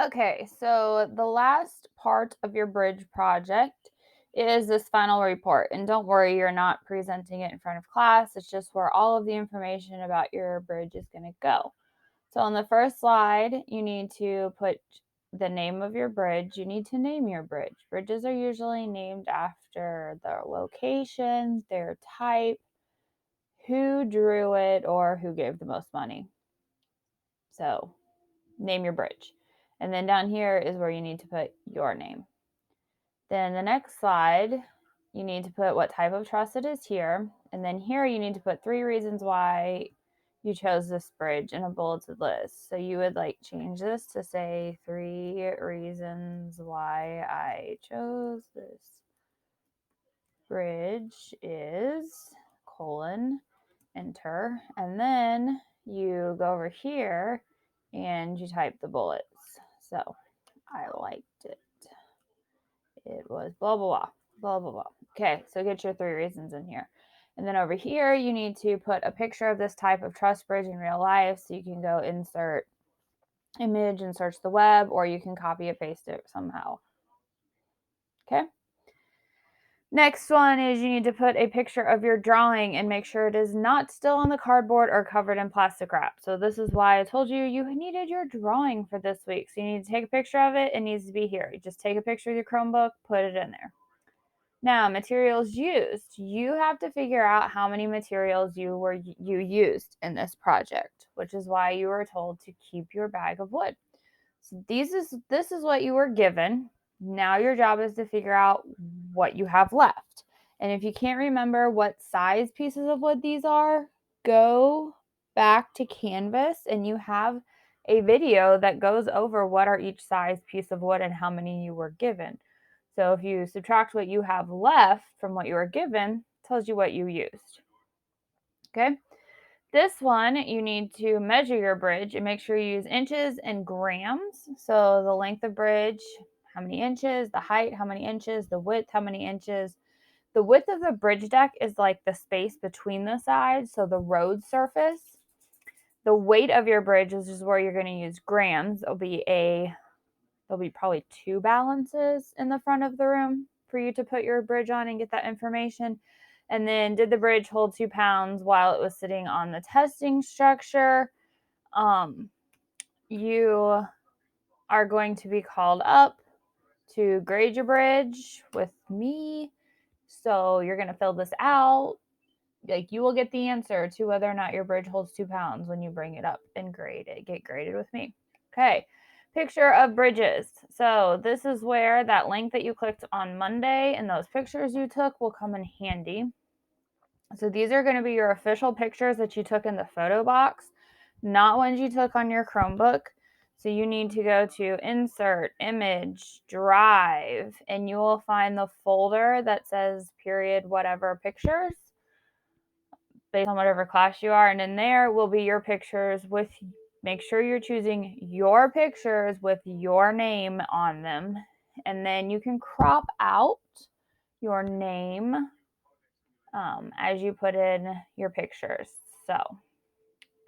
Okay, so the last part of your bridge project is this final report. And don't worry, you're not presenting it in front of class. It's just where all of the information about your bridge is going to go. So on the first slide, you need to put the name of your bridge. You need to name your bridge. Bridges are usually named after their location, their type, who drew it, or who gave the most money. So name your bridge. And then down here is where you need to put your name. Then the next slide, you need to put what type of truss it is here. And then here you need to put 3 reasons why you chose this bridge in a bulleted list. So you would like change this to say 3 reasons why I chose this bridge is colon, enter, and then you go over here and you type the bullets. So I liked it. It was blah, blah, blah, blah, blah, blah. Okay, so get your 3 reasons in here. And then over here, you need to put a picture of this type of truss bridge in real life. So you can go insert image and search the web, or you can copy it, paste it somehow. Okay. Next one is you need to put a picture of your drawing and make sure it is not still on the cardboard or covered in plastic wrap. So this is why I told you you needed your drawing for this week. So you need to take a picture of it. It needs to be here. You just take a picture of your Chromebook, put it in there. Now, materials used. You have to figure out how many materials you used in this project, which is why you were told to keep your bag of wood. So this is what you were given. Now your job is to figure out what you have left. And if you can't remember what size pieces of wood these are, go back to Canvas and you have a video that goes over what are each size piece of wood and how many you were given. So if you subtract what you have left from what you were given, it tells you what you used. Okay? This one, you need to measure your bridge and make sure you use inches and grams. So the length of bridge, how many inches, the height, how many inches, the width, how many inches. The width of the bridge deck is like the space between the sides, so the road surface. The weight of your bridge is just where you're going to use grams. There'll be probably 2 balances in the front of the room for you to put your bridge on and get that information. And then, did the bridge hold 2 pounds while it was sitting on the testing structure? You are going to be called up to grade your bridge with me. So you're going to fill this out. Like, you will get the answer to whether or not your bridge holds 2 pounds when you bring it up and grade it. Get graded with me. Okay. Picture of bridges. So this is where that link that you clicked on Monday and those pictures you took will come in handy. So these are going to be your official pictures that you took in the photo box, not ones you took on your Chromebook. So you need to go to Insert, Image, Drive, and you will find the folder that says period whatever pictures based on whatever class you are. And in there will be your pictures with, make sure you're choosing your pictures with your name on them. And then you can crop out your name as you put in your pictures. So,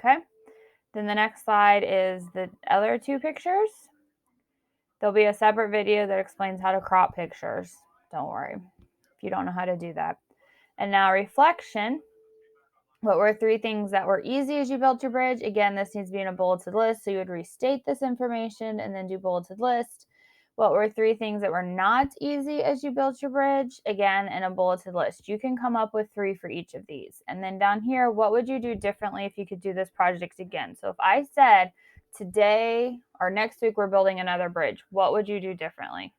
okay. Then the next slide is the other 2 pictures. There'll be a separate video that explains how to crop pictures. Don't worry if you don't know how to do that. And now reflection. What were 3 things that were easy as you built your bridge? Again, this needs to be in a bulleted list, so you would restate this information and then do bulleted list. What were 3 things that were not easy as you built your bridge? Again, in a bulleted list. You can come up with 3 for each of these. And then down here, what would you do differently if you could do this project again? So if I said today or next week we're building another bridge, what would you do differently?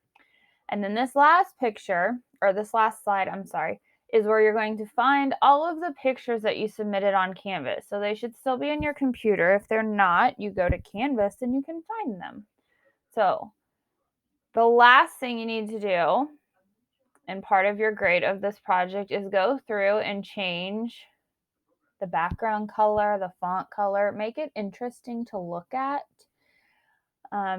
And then this last picture, or this last slide, I'm sorry, is where you're going to find all of the pictures that you submitted on Canvas. So they should still be in your computer. If they're not, you go to Canvas and you can find them. So the last thing you need to do, and part of your grade of this project, is go through and change the background color, the font color, make it interesting to look at.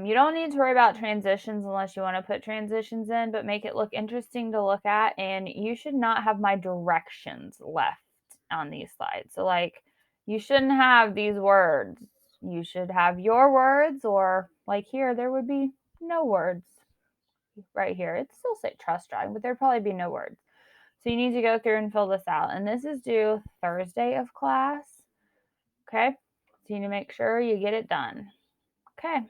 You don't need to worry about transitions unless you want to put transitions in, but make it look interesting to look at. And you should not have my directions left on these slides. So like, you shouldn't have these words, You should have your words, or like here, there would be no words right here. It'd still say trust driving, but there'd probably be no words. So you need to go through and fill this out. And this is due Thursday of class. Okay. So you need to make sure you get it done. Okay.